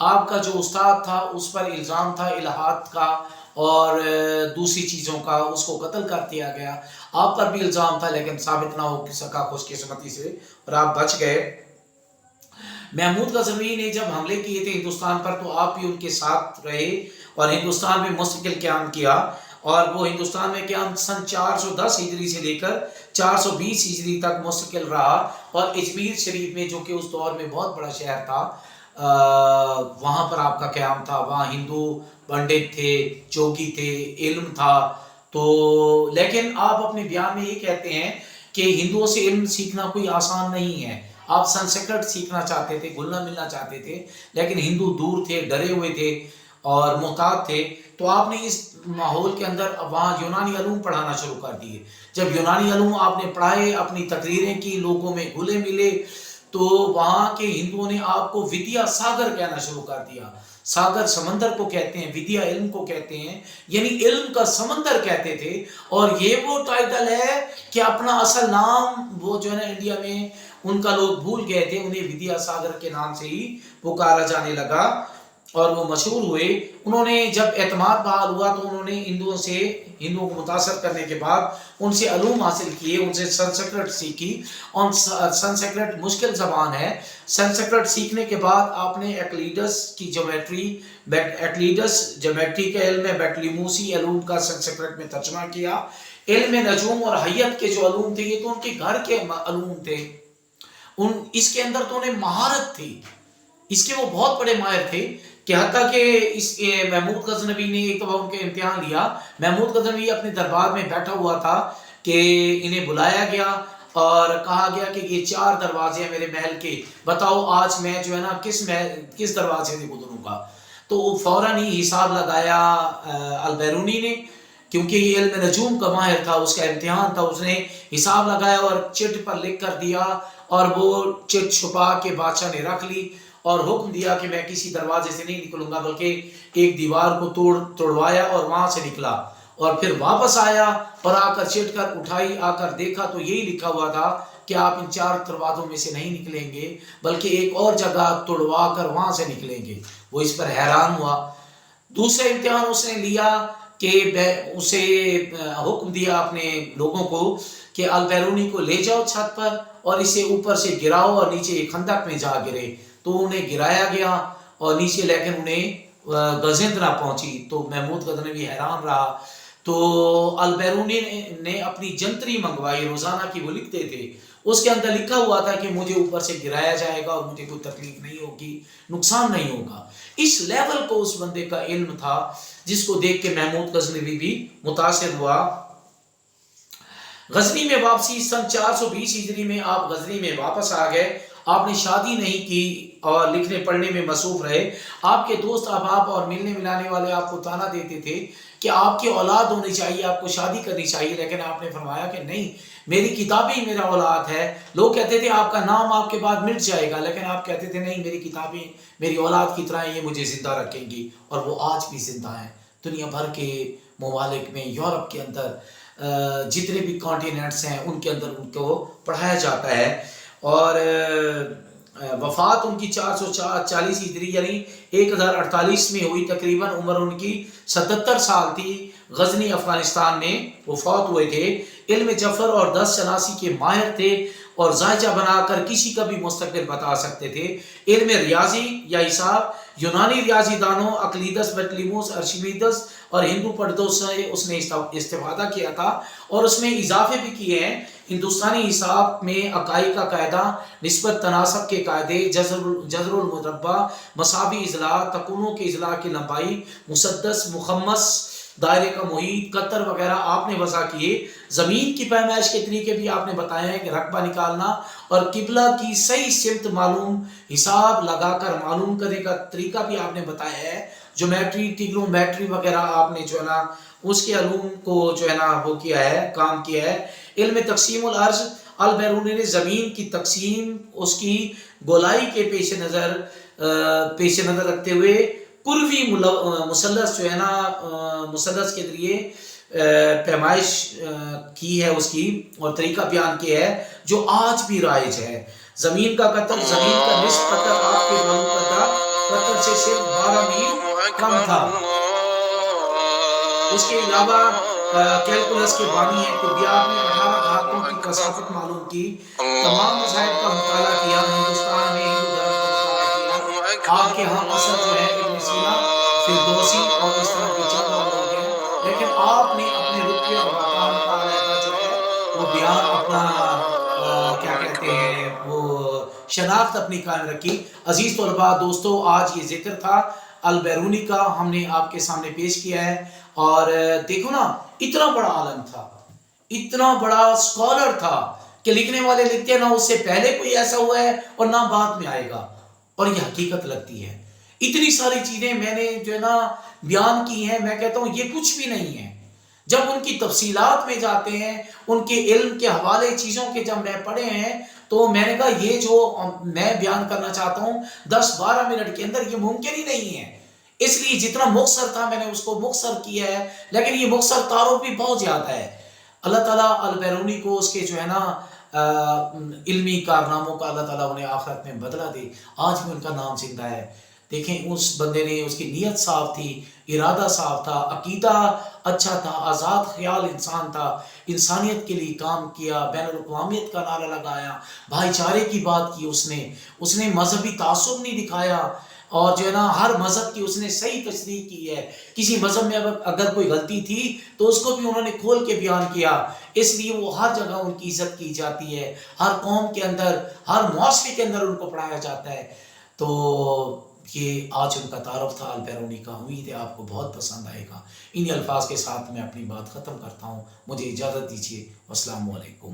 آپ کا جو استاد تھا اس پر الزام تھا الہات کا اور دوسری چیزوں کا، اس کو قتل کر دیا گیا. آپ پر بھی الزام تھا لیکن ثابت نہ ہو سکا خوش قسمتی سے، اور آپ بچ گئے. محمود غزنوی نے جب حملے کیے تھے ہندوستان پر تو آپ بھی ان کے ساتھ رہے اور ہندوستان میں مستقل قیام کیا، اور وہ ہندوستان میں قیام سن 410 ہجری سے لے کر 420 ہجری تک مستقل رہا. اور اجمیر شریف میں جو کہ اس دور میں بہت بڑا شہر تھا، وہاں پر آپ کا قیام تھا. وہاں ہندو پنڈت تھے، چوکی تھے، علم تھا. تو لیکن آپ اپنے بیان میں یہ کہتے ہیں کہ ہندوؤں سے علم سیکھنا کوئی آسان نہیں ہے. آپ سنسکرت سیکھنا چاہتے تھے، گھلنا ملنا چاہتے تھے، لیکن ہندو دور تھے، ڈرے ہوئے تھے اور محتاط تھے. تو آپ نے اس ماحول کے اندر وہاں یونانی علوم پڑھانا شروع کر دیے. جب یونانی علوم آپ نے پڑھائے، اپنی تقریریں کی، لوگوں میں گھلے ملے، تو وہاں کے ہندوؤں نے آپ کو ودیا ساگر کہنا شروع کر دیا. ساگر سمندر کو کہتے ہیں، ودیا علم کو کہتے ہیں، یعنی علم کا سمندر کہتے تھے. اور یہ وہ ٹائٹل ہے کہ اپنا اصل نام وہ جو ہے نا انڈیا میں ان کا لوگ بھول گئے تھے، انہیں ودیا ساگر کے نام سے ہی پکارا جانے لگا اور وہ مشہور ہوئے. انہوں نے جب اعتماد بحال ہوا تو انہوں نے ہندوؤں کو متاثر کرنے کے بعد ان سے علوم حاصل کیے، ان سے سنسکرت سیکھی. اور سنسکرت مشکل زبان ہے. سنسکرت سیکھنے کے بعد آپ نے ایکلیڈس کی جیومیٹری کا علم ہے، بیٹلیموسی علوم کا سنسکرت میں ترجمہ کیا. علم نجوم اور حیت کے جو علوم تھے یہ تو ان کے گھر کے علوم تھے، اس کے اندر تو انہیں مہارت تھی، اس کے وہ بہت بڑے ماہر تھے کہ حتیٰ کہ محمود غزنوی نے ایک دفعہ ان کے امتحان لیا. محمود غزنوی اپنے دربار میں بیٹھا ہوا تھا کہ انہیں بلایا گیا اور کہا گیا کہ یہ 4 دروازے ہیں میرے محل کے، بتاؤ آج میں جو ہے نا کس دروازے سے گزروں گا. تو فوراً ہی حساب لگایا البیرونی نے، کیونکہ یہ علم نجوم کا ماہر تھا، اس کا امتحان تھا. اس نے حساب لگایا اور چٹ پر لکھ کر دیا، اور وہ چٹ چھپا کے بادشاہ نے رکھ لی اور حکم دیا کہ میں کسی دروازے سے نہیں نکلوں گا، بلکہ ایک دیوار کو توڑوایا اور وہاں سے نکلا. اور پھر واپس آیا اور آ کر چٹ کر اٹھائی، آ کر دیکھا تو یہی لکھا ہوا تھا کہ آپ ان 4 دروازوں میں سے نہیں نکلیں گے، بلکہ ایک اور جگہ توڑوا کر وہاں سے نکلیں گے. وہ اس پر حیران ہوا. دوسرے امتحان اس نے لیا کہ اسے حکم دیا اپنے لوگوں کو کہ البیرونی کو لے جاؤ چھت پر اور اسے اوپر سے گراؤ اور نیچے ایک خندق میں جا گرے. تو انہیں گرایا گیا اور نیچے لیکن انہیں گزند نہ پہنچی. تو محمود غزنوی حیران رہا. تو البیرونی نے اپنی جنتری منگوائی، روزانہ کی وہ لکھتے تھے، اس کے اندر لکھا ہوا تھا کہ مجھے اوپر سے گرایا جائے گا اور مجھے کوئی تکلیف نہیں ہوگی، نقصان نہیں ہوگا. اس لیول کو اس بندے کا علم تھا جس کو دیکھ کے محمود غزنوی بھی متاثر ہوا. غزنی میں واپسی سن 420 ہجری میں آپ غزنی میں واپس آ گئے. آپ نے شادی نہیں کی اور لکھنے پڑھنے میں مصروف رہے. آپ کے دوست احباب اور ملنے ملانے والے آپ کو تانا دیتے تھے کہ آپ کی اولاد ہونی چاہیے، آپ کو شادی کرنی چاہیے، لیکن آپ نے فرمایا کہ نہیں، میری کتابیں ہی میرا اولاد ہے. لوگ کہتے تھے آپ کا نام آپ کے بعد مٹ جائے گا، لیکن آپ کہتے تھے نہیں، میری کتابیں میری اولاد کی طرح یہ مجھے زندہ رکھیں گی. اور وہ آج بھی زندہ ہیں. دنیا بھر کے ممالک میں، یورپ کے اندر جتنے بھی کانٹیننٹس ہیں ان کے اندر ان کو پڑھایا جاتا ہے. اور وفات ان کی 440 ہجری یعنی 1048 میں ہوئی. تقریباً عمر ان کی 77 سال تھی. غزنی افغانستان میں وہ فوت ہوئے تھے. علم جفر اور 10 شناسی کے ماہر تھے اور ذائچہ بنا کر کسی کا بھی مستقبل بتا سکتے تھے. علم ریاضی یا حساب یونانی ریاضی دانوں اقلیدس، بطلیموس، ارشمیدس اور ہندو پنڈتوں سے اس نے استفادہ کیا تھا اور اس میں اضافے بھی کیے ہیں. ہندوستانی حساب میں اکائی کا قاعدہ، نسبت تناسب کے قاعدے، جذر المربع، مساوی اضلاع، تکونوں کے اضلاع کی لمبائی، مسدس، مخمس، دائرے کا محیط، قطر وغیرہ آپ نے وضع کیے. زمین کی پیمائش کے طریقے بھی آپ نے بتائے ہیں کہ رقبہ نکالنا اور قبلہ کی صحیح سمت معلوم، حساب لگا کر معلوم کرنے کا طریقہ بھی آپ نے بتایا ہے. جیومیٹری، ٹریگنومیٹری وغیرہ آپ نے جو ہے نا اس کے علوم کو جو ہے نا وہ کیا ہے، کام کیا ہے. علم تقسیم الارض، البیرونی نے زمین کی تقسیم اس کی گولائی کے پیش نظر رکھتے ہوئے پوروی مثلث جو ہے نا مثلث کے ذریعے پیمائش کی ہے اس کی اور طریقہ بیان کیا ہے جو آج بھی رائج ہے. زمین کا قطر، زمین کا نصف قطر آپ کے معلوم کردہ قطر سے صرف 12 میل کم تھا۔ اس کے علاوہ کیلکولس کے بانی ہیں طبیعیات نے 18 دھاتوں کی کثافت معلوم کی، تمام مذاہب کا مطالعہ کیا، ہندوستان میں ہندو دھرم کا مطالعہ کیا۔ آپ کے ہاں اثر جو ہے ابن سینا، فردوسی اور اس طرح کے چند اور لوگ ہیں، لیکن آپ نے اپنے رتبے اور مقام کا علیحدہ جو ہے وہ بیان اپنا کیا کہتے ہیں وہ شناخت اپنی قائم رکھی۔ عزیز طلباء دوستو، آج یہ ذکر تھا البیرونی کا، ہم نے آپ کے سامنے پیش کیا ہے۔ اور دیکھو نا، اتنا بڑا عالم تھا، اتنا بڑا سکولر تھا کہ لکھنے والے لکھتے ہیں نہ اس سے پہلے کوئی ایسا ہوا ہے اور نہ بعد میں آئے گا، اور یہ حقیقت لگتی ہے۔ اتنی ساری چیزیں میں نے جو ہے نا بیان کی ہیں، میں کہتا ہوں یہ کچھ بھی نہیں ہے۔ جب ان کی تفصیلات میں جاتے ہیں، ان کے علم کے حوالے چیزوں کے جب میں پڑھے ہیں، تو میں نے کہا یہ جو میں بیان کرنا چاہتا ہوں 10-12 منٹ کے اندر یہ ممکن ہی نہیں ہے۔ اس لیے جتنا مختصر تھا میں نے اس کو مختصر کیا ہے، لیکن یہ مختصر تعارف بھی بہت زیادہ ہے۔ اللہ تعالیٰ البیرونی کو اس کے جو ہے نا علمی کارناموں کا اللہ تعالیٰ انہیں آخرت میں بدلہ دے۔ آج بھی ان کا نام زندہ ہے۔ دیکھیں اس بندے نے، اس کی نیت صاف تھی، ارادہ صاف تھا، عقیدہ اچھا تھا، آزاد خیال انسان تھا، انسانیت کے لیے کام کیا، بین الاقوامیت کا نعرہ لگایا، بھائی چارے کی بات کی، اس نے مذہبی تعصب نہیں دکھایا، اور جو ہے نا ہر مذہب کی اس نے صحیح تصدیق کی ہے۔ کسی مذہب میں اگر کوئی غلطی تھی تو اس کو بھی انہوں نے کھول کے بیان کیا، اس لیے وہ ہر جگہ ان کی عزت کی جاتی ہے، ہر قوم کے اندر، ہر معاشرے کے اندر ان کو پڑھایا جاتا ہے۔ تو یہ آج ان کا تعارف تھا البیرونی کا۔ امید ہے آپ کو بہت پسند آئے گا۔ انہی الفاظ کے ساتھ میں اپنی بات ختم کرتا ہوں، مجھے اجازت دیجیے۔ والسلام علیکم۔